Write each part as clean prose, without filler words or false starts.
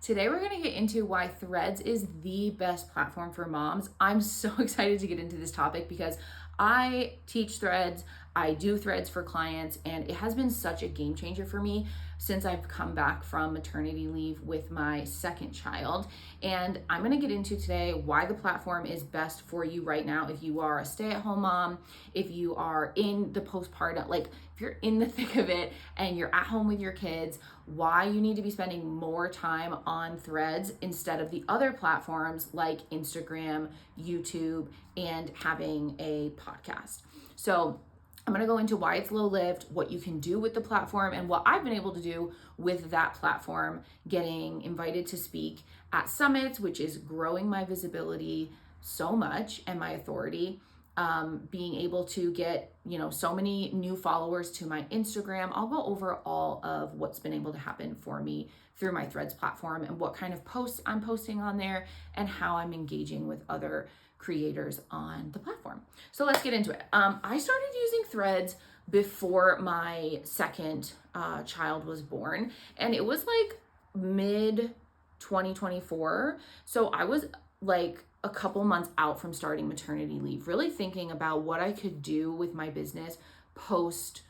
Today we're going to get into why Threads is the best platform for moms. I'm so excited to get into this topic because I teach Threads, I do Threads for clients, and it has been such a game changer for me since I've come back from maternity leave with my second child. And I'm going to get into today why the platform is best for you right now if you are a stay-at-home mom, if you are in the postpartum, like if you're in the thick of it and you're at home with your kids, why you need to be spending more time on Threads instead of the other platforms like Instagram, YouTube, and having a podcast. So I'm going to go into why it's low-lived, what you can do with the platform, and what I've been able to do with that platform, getting invited to speak at summits, which is growing my visibility so much and my authority, being able to get, so many new followers to my Instagram. I'll go over all of what's been able to happen for me through my Threads platform and what kind of posts I'm posting on there and how I'm engaging with other creators on the platform. So let's get into it. I started using Threads before my second child was born, and it was like mid 2024. So I was like a couple months out from starting maternity leave, really thinking about what I could do with my business post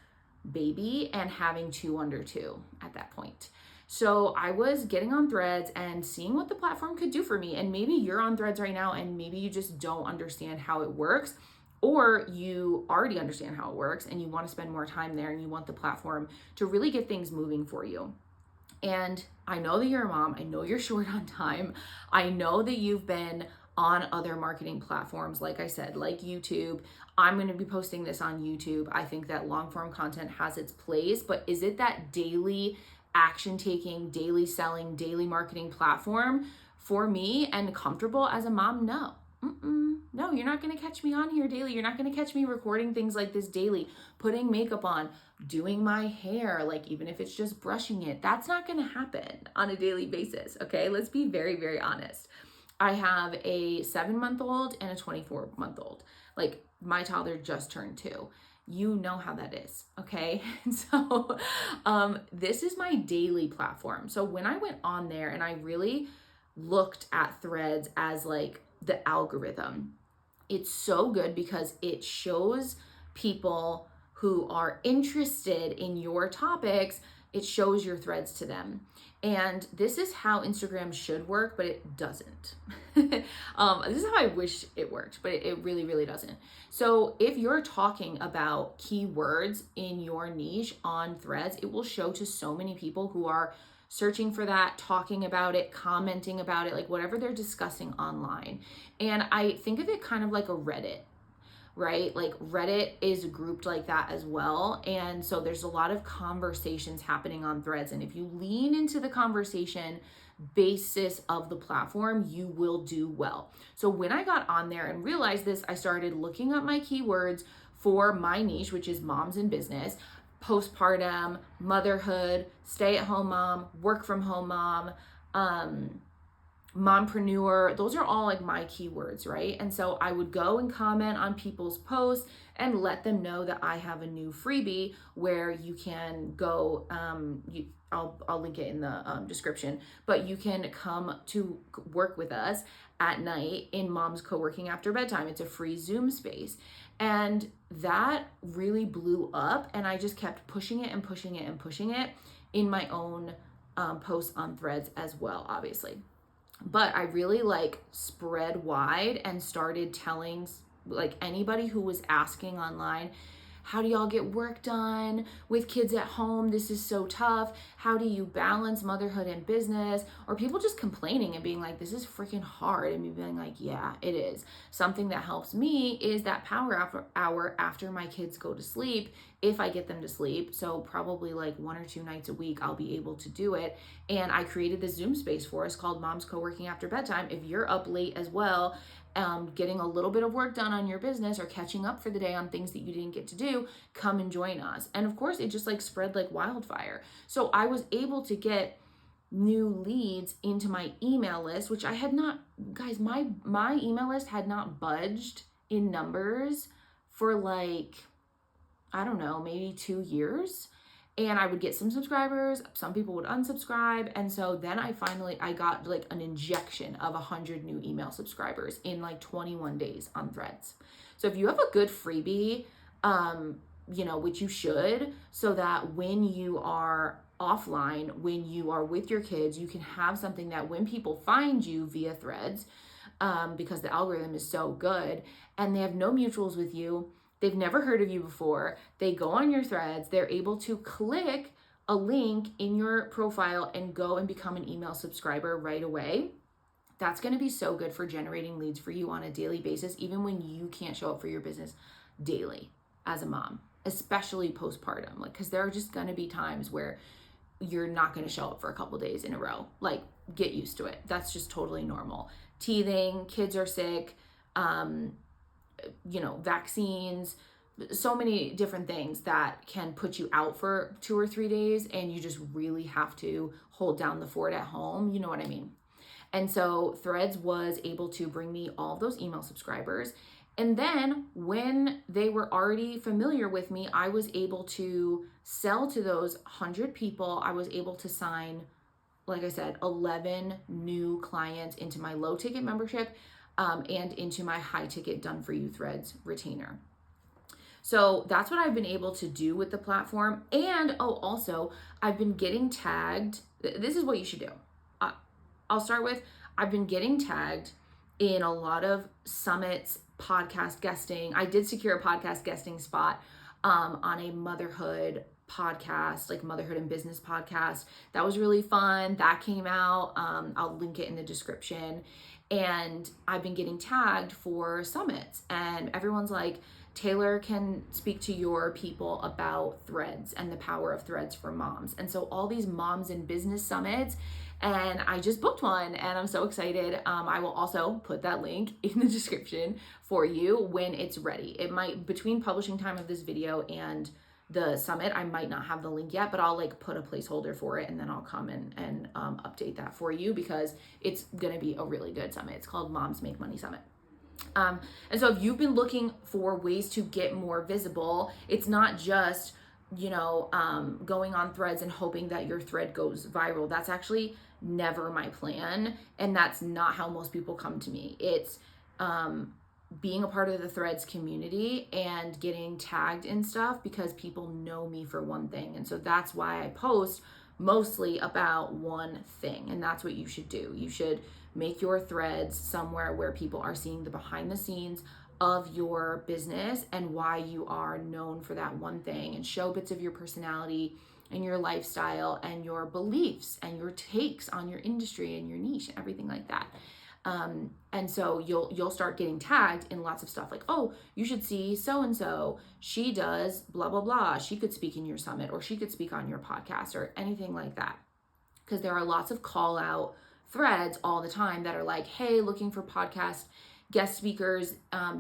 baby and having 2 under 2 at that point. So I was getting on Threads and seeing what the platform could do for me. And maybe you're on Threads right now and maybe you just don't understand how it works, or you already understand how it works and you want to spend more time there and you want the platform to really get things moving for you. And I know that you're a mom. I know you're short on time. I know that you've been on other marketing platforms, like I said, like YouTube. I'm going to be posting this on YouTube. I think that long form content has its place, but is it that daily action taking, daily selling, daily marketing platform for me and comfortable as a mom? No. No, you're not going to catch me on here daily. You're not going to catch me recording things like this daily, putting makeup on, doing my hair, like even if it's just brushing it. That's not going to happen on a daily basis. Okay. Let's be very, very honest. I have a 7-month-old and a 24-month-old. Like my toddler just turned 2. You know how that is, okay? So this is my daily platform. So when I went on there and I really looked at Threads as like the algorithm, it's so good because it shows people who are interested in your topics, it shows your threads to them. And this is how Instagram should work, but it doesn't. This is how I wish it worked, but it really, really doesn't. So if you're talking about keywords in your niche on Threads, it will show to so many people who are searching for that, talking about it, commenting about it, like whatever they're discussing online. And I think of it kind of like a Reddit, right? Like Reddit is grouped like that as well. And so there's a lot of conversations happening on Threads. And if you lean into the conversation basis of the platform, you will do well. So when I got on there and realized this, I started looking up my keywords for my niche, which is moms in business, postpartum, motherhood, stay-at-home mom, work from home mom, mompreneur. Those are all like my keywords, right? And so I would go and comment on people's posts and let them know that I have a new freebie where you can go, I'll link it in the description, but you can come to work with us at night in Mom's Coworking After Bedtime. It's a free Zoom space. And that really blew up, and I just kept pushing it and pushing it and pushing it in my own posts on Threads as well, obviously. But I really like spread wide and started telling like anybody who was asking online, how do y'all get work done with kids at home? This is so tough. How do you balance motherhood and business? Or people just complaining and being like, this is freaking hard. And me being like, yeah, it is. Something that helps me is that power hour after my kids go to sleep, if I get them to sleep. So probably like 1 or 2 nights a week, I'll be able to do it. And I created this Zoom space for us called Mom's Coworking After Bedtime. If you're up late as well, getting a little bit of work done on your business or catching up for the day on things that you didn't get to do, come and join us. And of course, it just like spread like wildfire. So I was able to get new leads into my email list, which I had not, guys, my email list had not budged in numbers for like, I don't know, maybe 2 years. and I would get some subscribers. Some people would unsubscribe. And so then I got like an injection of 100 new email subscribers in like 21 days on Threads. So if you have a good freebie, which you should, so that when you are offline, when you are with your kids, you can have something that when people find you via Threads, because the algorithm is so good and they have no mutuals with you, they've never heard of you before, they go on your Threads, they're able to click a link in your profile and go and become an email subscriber right away. That's going to be so good for generating leads for you on a daily basis, even when you can't show up for your business daily as a mom, especially postpartum, like, because there are just going to be times where you're not going to show up for a couple days in a row. Like, get used to it. That's just totally normal. Teething, kids are sick, vaccines, so many different things that can put you out for 2 or 3 days, and you just really have to hold down the fort at home. You know what I mean? And so Threads was able to bring me all of those email subscribers. And then when they were already familiar with me, I was able to sell to those 100 people. I was able to sign, like I said, 11 new clients into my low ticket membership and into my high ticket done for you Threads retainer. So that's what I've been able to do with the platform. And also I've been getting tagged. This is what you should do. I'll start with, I've been getting tagged in a lot of summits, podcast guesting. I did secure a podcast guesting spot on a motherhood podcast, like motherhood and business podcast. That was really fun. That came out. I'll link it in the description. And I've been getting tagged for summits, and everyone's like, Taylor can speak to your people about Threads and the power of Threads for moms. And so all these moms in business summits, and I just booked one and I'm so excited. I will also put that link in the description for you when it's ready. It might, between publishing time of this video and the summit, I might not have the link yet, but I'll like put a placeholder for it, and then I'll come and update that for you, because it's going to be a really good summit. It's called Moms Make Money Summit. And so if you've been looking for ways to get more visible, it's not just, going on Threads and hoping that your thread goes viral. That's actually never my plan. And that's not how most people come to me. It's, being a part of the Threads community and getting tagged and stuff, because people know me for one thing. And so that's why I post mostly about one thing. And that's what you should do. You should make your Threads somewhere where people are seeing the behind the scenes of your business and why you are known for that one thing, and show bits of your personality and your lifestyle and your beliefs and your takes on your industry and your niche and everything like that. And so you'll start getting tagged in lots of stuff, like, oh, you should see so-and-so, she does blah, blah, blah. She could speak in your summit, or she could speak on your podcast, or anything like that. Because there are lots of call out threads all the time that are like, hey, looking for podcast guest speakers.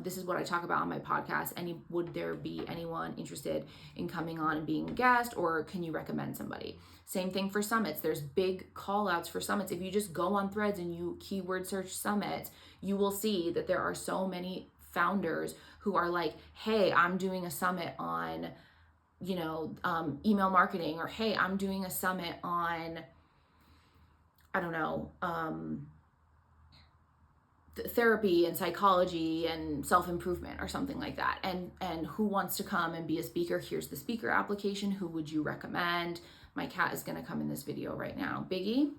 This is what I talk about on my podcast. Would there be anyone interested in coming on and being a guest, or can you recommend somebody? Same thing for summits. There's big call outs for summits. If you just go on Threads and you keyword search summits, you will see that there are so many founders who are like, hey, I'm doing a summit on, email marketing, or hey, I'm doing a summit on, I don't know, therapy and psychology and self-improvement, or something like that. And who wants to come and be a speaker? Here's the speaker application. Who would you recommend? My cat is going to come in this video right now. Biggie,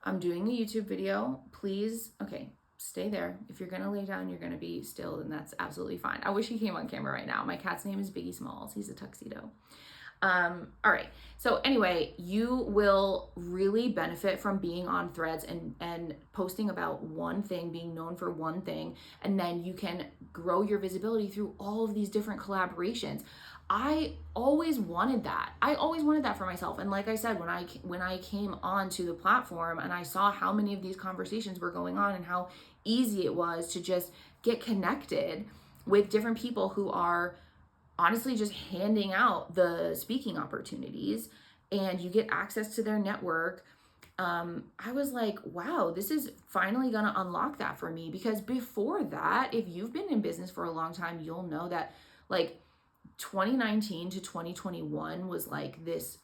I'm doing a YouTube video. Please, okay, stay there. If you're going to lay down, you're going to be still, then that's absolutely fine. I wish he came on camera right now. My cat's name is Biggie Smalls. He's a tuxedo. All right. So anyway, you will really benefit from being on Threads and posting about one thing, being known for one thing, and then you can grow your visibility through all of these different collaborations. I always wanted that. I always wanted that for myself. And like I said, when I came onto the platform and I saw how many of these conversations were going on and how easy it was to just get connected with different people who are honestly just handing out the speaking opportunities, and you get access to their network. I was like, wow, this is finally going to unlock that for me. Because before that, if you've been in business for a long time, you'll know that like 2019 to 2021 was like this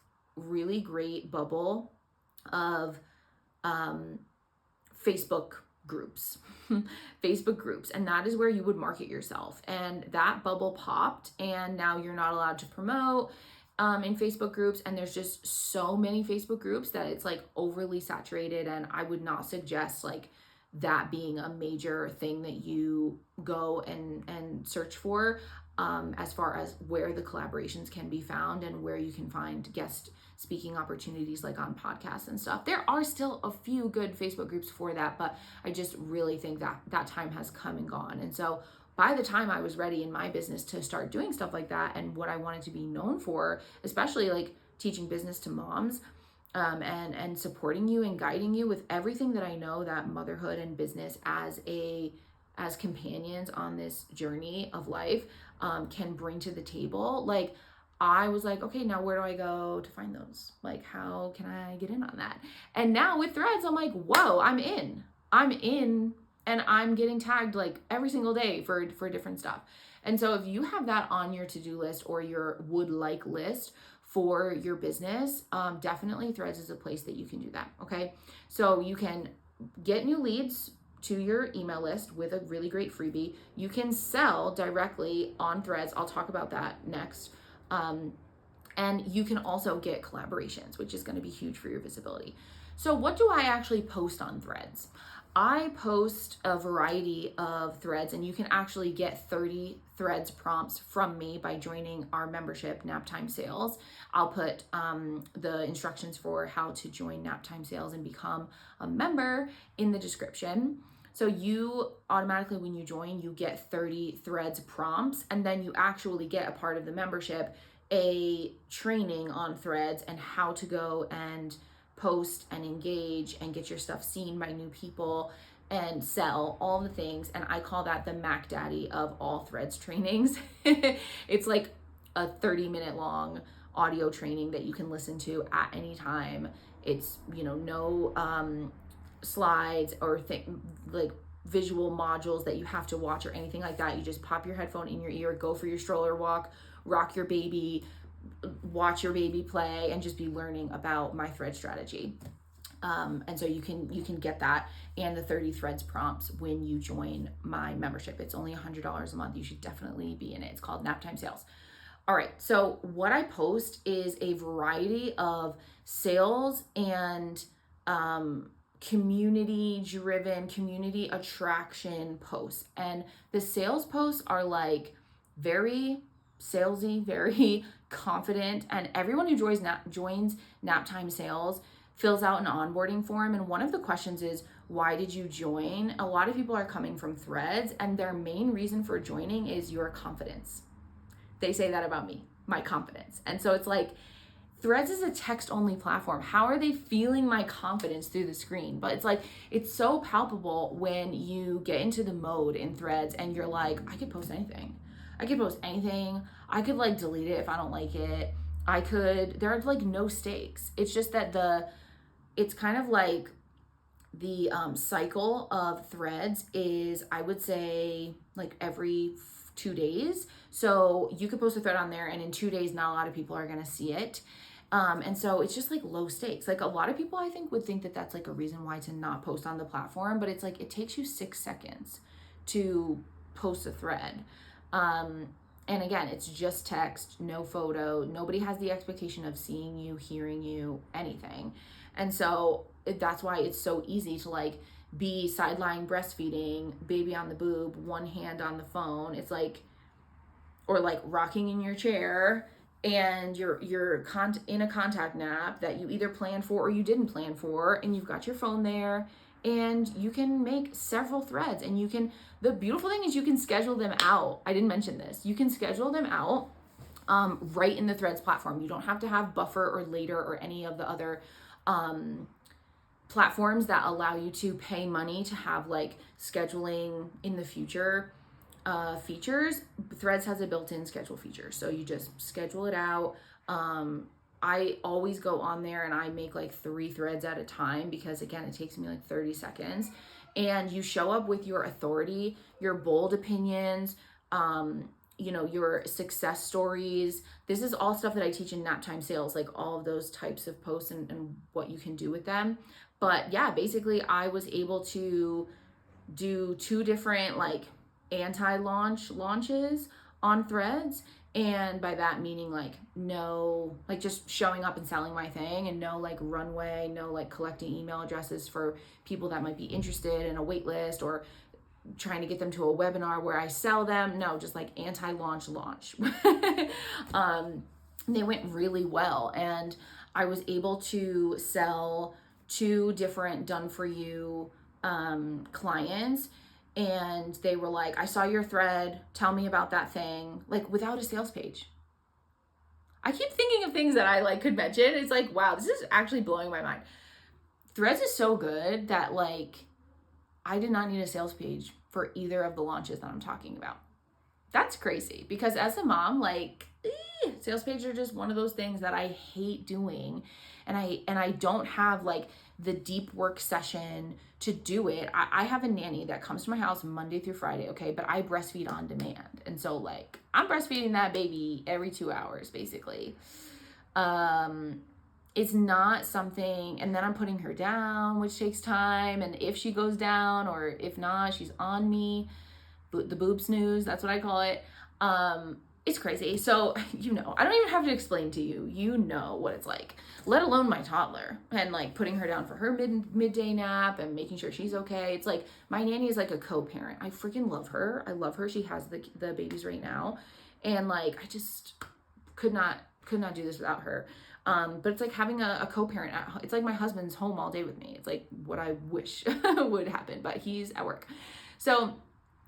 really great bubble of Facebook groups. Facebook groups, and that is where you would market yourself. And that bubble popped, and now you're not allowed to promote in Facebook groups. And there's just so many Facebook groups that it's like overly saturated, and I would not suggest like that being a major thing that you go and search for, as far as where the collaborations can be found and where you can find guest speaking opportunities like on podcasts and stuff. There are still a few good Facebook groups for that, but I just really think that that time has come and gone. And so by the time I was ready in my business to start doing stuff like that, and what I wanted to be known for, especially like teaching business to moms, and supporting you and guiding you with everything that I know that motherhood and business as companions on this journey of life can bring to the table. Like, I was like, okay, now where do I go to find those? Like, how can I get in on that? And now with Threads, I'm like, whoa, I'm in, and I'm getting tagged like every single day for different stuff. And so if you have that on your to-do list or your would like list for your business, definitely Threads is a place that you can do that. Okay. So you can get new leads to your email list with a really great freebie. You can sell directly on Threads. I'll talk about that next. And you can also get collaborations, which is going to be huge for your visibility. So what do I actually post on Threads? I post a variety of threads, and you can actually get 30 threads prompts from me by joining our membership, Naptime Sales. I'll put the instructions for how to join Naptime Sales and become a member in the description. So you automatically, when you join, you get 30 threads prompts, and then you actually get a part of the membership, a training on threads and how to go and post and engage and get your stuff seen by new people and sell all the things. And I call that the Mac Daddy of all threads trainings. It's like a 30-minute long audio training that you can listen to at any time. It's, no slides or like visual modules that you have to watch or anything like that. You just pop your headphone in your ear, go for your stroller walk, rock your baby, watch your baby play, and just be learning about my thread strategy. And so you can get that and the 30 threads prompts when you join my membership. It's only $100 a month. You should definitely be in it. It's called Naptime Sales. All right. So what I post is a variety of sales and community-driven, community attraction posts. And the sales posts are like very salesy, very confident, and everyone who joins Naptime Sales fills out an onboarding form. And one of the questions is, why did you join? A lot of people are coming from Threads, and their main reason for joining is your confidence. They say that about me, my confidence. And so it's like, Threads is a text-only platform. How are they feeling my confidence through the screen? But it's like, it's so palpable when you get into the mode in Threads and you're like, I could post anything. I could like delete it if I don't like it. There are like no stakes. It's just that it's kind of like the cycle of threads is, I would say, like every 2 days. So you could post a thread on there, and in 2 days, not a lot of people are going to see it. And so it's just like low stakes. Like, a lot of people, I think, would think that that's like a reason why to not post on the platform, but it's like, it takes you 6 seconds to post a thread. And again, it's just text, no photo. Nobody has the expectation of seeing you, hearing you, anything. And so that's why it's so easy to like be sideline breastfeeding, baby on the boob, one hand on the phone. It's like, or like rocking in your chair, and you're in a contact nap that you either planned for or you didn't plan for, and you've got your phone there, and you can make several threads, and the beautiful thing is you can schedule them out. I didn't mention this. You can schedule them out right in the Threads platform. You don't have to have Buffer or Later or any of the other platforms that allow you to pay money to have like scheduling in the future features. Threads has a built-in schedule feature. So you just schedule it out. I always go on there and I make like 3 threads at a time, because again, it takes me like 30 seconds. And you show up with your authority, your bold opinions, your success stories. This is all stuff that I teach in nap time sales, like all of those types of posts and what you can do with them. But yeah, basically I was able to do 2 different like launches on Threads. And by that meaning like no, like just showing up and selling my thing, and no like runway, no like collecting email addresses for people that might be interested in a wait list, or trying to get them to a webinar where I sell them. No, just like launch. They went really well, and I was able to sell 2 different done for you clients, and they were like, I saw your thread, tell me about that thing, like without a sales page. I keep thinking of things that I like could mention. It's like, wow, this is actually blowing my mind. Threads is so good that like I did not need a sales page for either of the launches that I'm talking about. That's crazy, because as a mom, like sales pages are just one of those things that I hate doing, and I don't have like the deep work session to do it. I have a nanny that comes to my house Monday through Friday, okay, but I breastfeed on demand, and so like I'm breastfeeding that baby every 2 hours basically. It's not something, and then I'm putting her down, which takes time, and if she goes down or if not, she's on me, the boob snooze, that's what I call it. It's crazy. So, I don't even have to explain to you, what it's like, let alone my toddler, and like putting her down for her midday nap and making sure she's okay. It's like my nanny is like a co-parent. I freaking love her. I love her. She has the babies right now, and like I just could not do this without her. But it's like having a co-parent it's like my husband's home all day with me. It's like what I wish would happen, but he's at work. So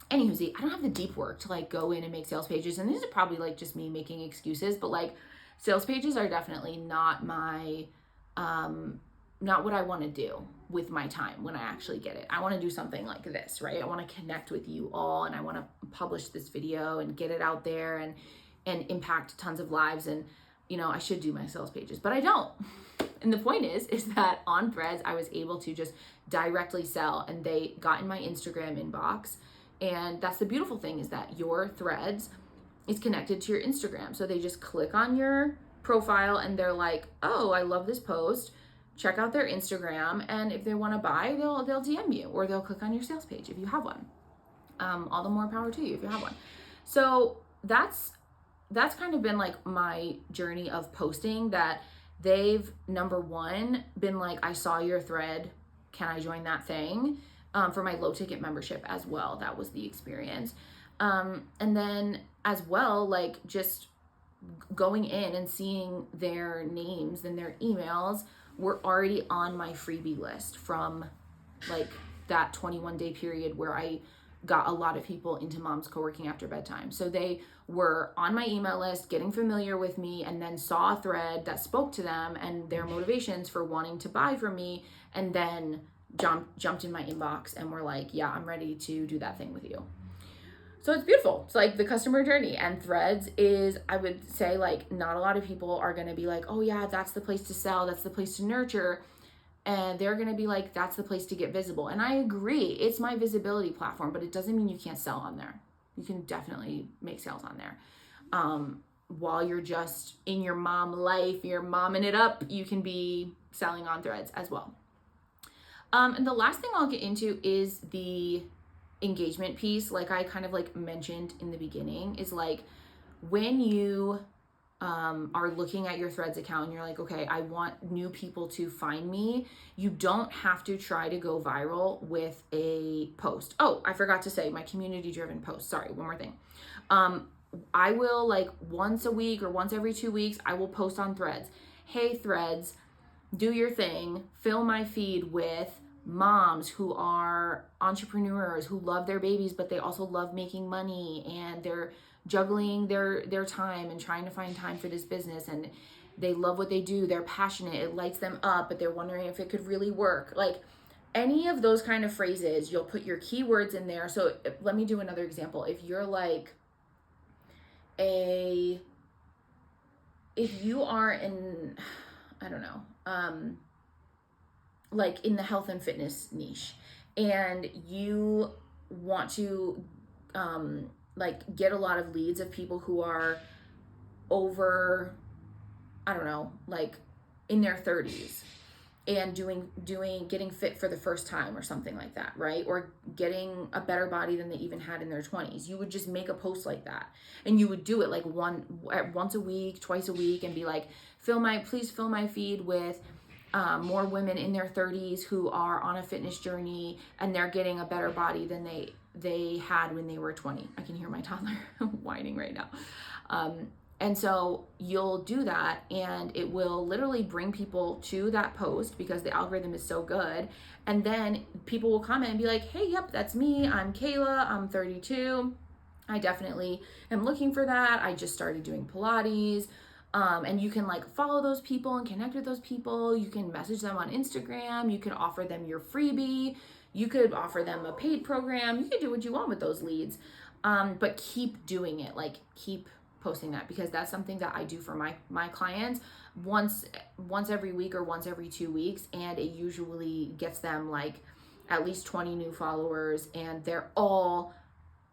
anywho, I don't have the deep work to like go in and make sales pages, and this is probably like just me making excuses, but like sales pages are definitely not my not what I want to do with my time when I actually get it. I want to do something like this, right? I want to connect with you all, and I want to publish this video and get it out there and impact tons of lives. And I should do my sales pages, but I don't. And the point is that on Threads, I was able to just directly sell, and they got in my Instagram inbox. And that's the beautiful thing, is that your Threads is connected to your Instagram. So they just click on your profile and they're like, oh, I love this post. Check out their Instagram. And if they want to buy, they'll DM you, or they'll click on your sales page if you have one. All the more power to you if you have one. So that's kind of been like my journey of posting, that they've, number one, been like, I saw your thread, can I join that thing? For my low ticket membership as well. That was the experience. And then as well, like just going in and seeing their names and their emails were already on my freebie list from like that 21-day period where I got a lot of people into Moms Coworking After Bedtime. So they were on my email list, getting familiar with me, and then saw a thread that spoke to them and their motivations for wanting to buy from me, and then jumped in my inbox and were like, yeah, I'm ready to do that thing with you. So it's beautiful. It's like the customer journey. And Threads is, I would say, like, not a lot of people are going to be like, oh yeah, that's the place to sell, that's the place to nurture. And they're going to be like, that's the place to get visible. And I agree, it's my visibility platform, but it doesn't mean you can't sell on there. You can definitely make sales on there. While you're just in your mom life, you're momming it up, you can be selling on Threads as well. And the last thing I'll get into is the engagement piece. Like I kind of like mentioned in the beginning, is like when you are looking at your Threads account and you're like, okay, I want new people to find me, you don't have to try to go viral with a post. Oh, I forgot to say my community driven post. Sorry, one more thing. I will, like, once a week or once every 2 weeks, I will post on Threads. Hey Threads, do your thing, fill my feed with moms who are entrepreneurs, who love their babies, but they also love making money, and they're juggling their time and trying to find time for this business, and they love what they do, they're passionate, it lights them up, but they're wondering if it could really work. Like any of those kind of phrases, you'll put your keywords in there. So let me do another example. If you're like if you are in, I don't know, like in the health and fitness niche, and you want to like get a lot of leads of people who are over, I don't know, like in their 30s and getting fit for the first time or something like that, right? Or getting a better body than they even had in their 20s. You would just make a post like that, and you would do it like once a week, twice a week, and be like, please fill my feed with more women in their 30s who are on a fitness journey and they're getting a better body than they had when they were 20. I can hear my toddler whining right now. And so you'll do that, and it will literally bring people to that post because the algorithm is so good. And then people will comment and be like, hey, yep, that's me. I'm Kayla. I'm 32. I definitely am looking for that. I just started doing Pilates. And you can like follow those people and connect with those people. You can message them on Instagram. You can offer them your freebie. You could offer them a paid program. You can do what you want with those leads. But keep doing it. Like keep posting that, because that's something that I do for my clients once every week or once every 2 weeks, and it usually gets them like at least 20 new followers, and they're all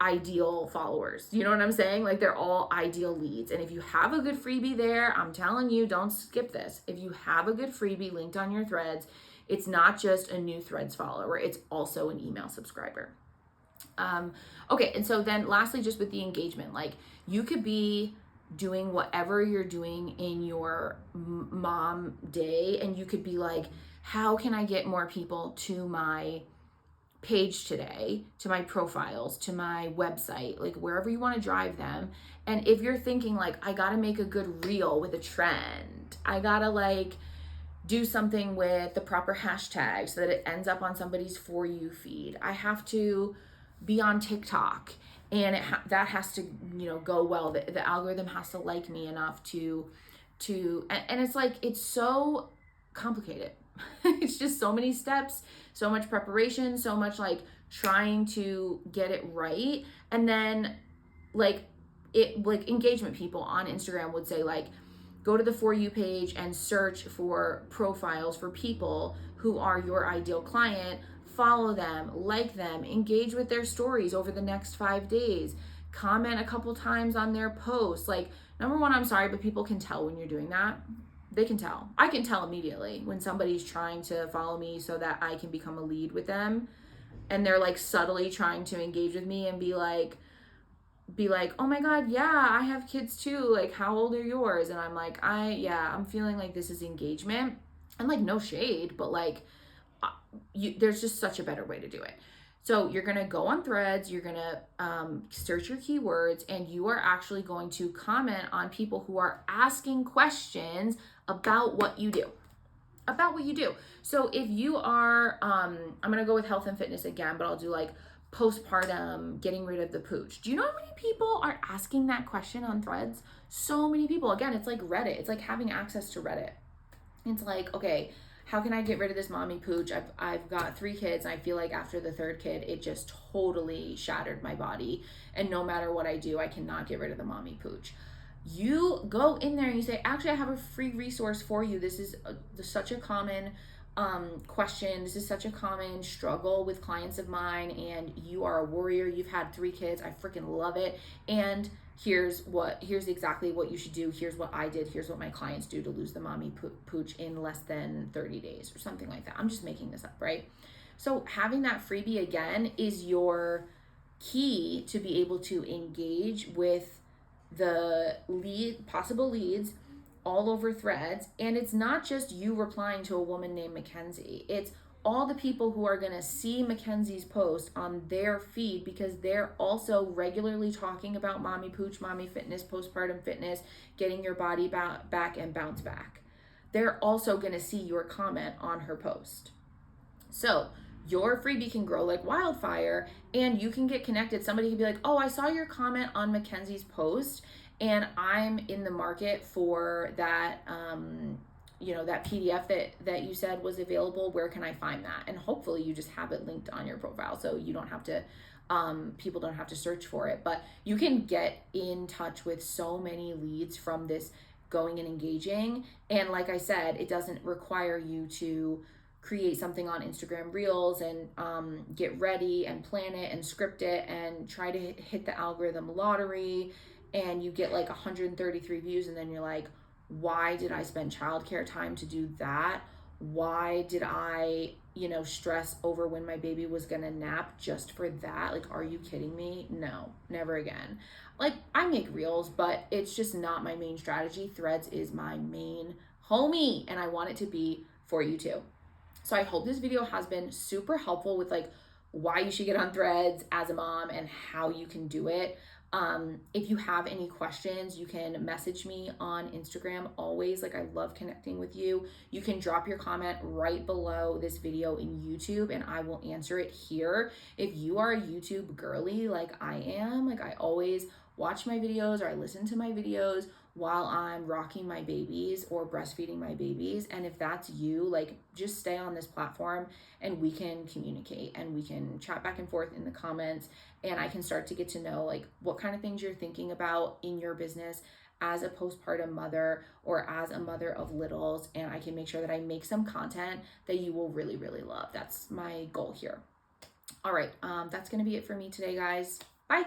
ideal followers. You know what I'm saying? Like they're all ideal leads. And if you have a good freebie there, I'm telling you, don't skip this. If you have a good freebie linked on your threads, it's not just a new threads follower, it's also an email subscriber. Okay, and so then lastly, just with the engagement, like you could be doing whatever you're doing in your mom day, and you could be like, how can I get more people to my page today, to my profiles, to my website, like wherever you want to drive them. And if you're thinking like, I gotta make a good reel with a trend, I gotta like do something with the proper hashtag so that it ends up on somebody's For You feed, I have to be on TikTok, and that has to, go well. The algorithm has to like me enough to and it's like, it's so complicated. It's just so many steps, so much preparation, so much like trying to get it right. And then like engagement people on Instagram would say like, go to the For You page and search for profiles for people who are your ideal client. Follow them, like them, engage with their stories over the next 5 days, comment a couple times on their posts. Like, number one, I'm sorry, but people can tell when you're doing that. They can tell. I can tell immediately when somebody's trying to follow me so that I can become a lead with them, and they're like subtly trying to engage with me and be like, oh my God, yeah, I have kids too. Like, how old are yours? And I'm like, I'm feeling like this is engagement. And like, no shade, but like, there's just such a better way to do it. So you're going to go on threads, you're going to search your keywords, and you are actually going to comment on people who are asking questions about what you do. So if you are, I'm going to go with health and fitness again, but I'll do like postpartum, getting rid of the pooch. Do you know how many people are asking that question on threads? So many people. Again, it's like Reddit. It's like having access to Reddit. It's like, okay, how can I get rid of this mommy pooch? I've got 3 kids, and I feel like after the 3rd kid, it just totally shattered my body. And no matter what I do, I cannot get rid of the mommy pooch. You go in there and you say, actually, I have a free resource for you. This is such a common question. This is such a common struggle with clients of mine, and you are a warrior. You've had 3 kids. I freaking love it. And here's exactly what you should do. Here's what I did. Here's what my clients do to lose the mommy pooch in less than 30 days or something like that. I'm just making this up, right? So having that freebie again is your key to be able to engage with the possible leads all over threads. And it's not just you replying to a woman named Mackenzie. It's all the people who are going to see Mackenzie's post on their feed, because they're also regularly talking about mommy pooch, mommy fitness, postpartum fitness, getting your body back and bounce back. They're also going to see your comment on her post. So your freebie can grow like wildfire, and you can get connected. Somebody can be like, oh, I saw your comment on Mackenzie's post, and I'm in the market for that, that PDF that you said was available. Where can I find that? And hopefully you just have it linked on your profile, so you don't have to, people don't have to search for it. But you can get in touch with so many leads from this going and engaging. And like I said, it doesn't require you to create something on Instagram Reels and get ready and plan it and script it and try to hit the algorithm lottery, and you get like 133 views, and then you're like, why did I spend childcare time to do that? Why did I, stress over when my baby was gonna nap just for that? Like, are you kidding me? No, never again. Like, I make reels, but it's just not my main strategy. Threads is my main homie, and I want it to be for you too. So I hope this video has been super helpful with like why you should get on Threads as a mom and how you can do it. If you have any questions, you can message me on Instagram always. Like, I love connecting with you. You can drop your comment right below this video in YouTube and I will answer it here. If you are a YouTube girly like I am, like I always watch my videos or I listen to my videos while I'm rocking my babies or breastfeeding my babies. And if that's you, like, just stay on this platform and we can communicate and we can chat back and forth in the comments, and I can start to get to know like what kind of things you're thinking about in your business as a postpartum mother or as a mother of littles, and I can make sure that I make some content that you will really, really love. That's my goal here. All right, that's gonna be it for me today, guys. Bye.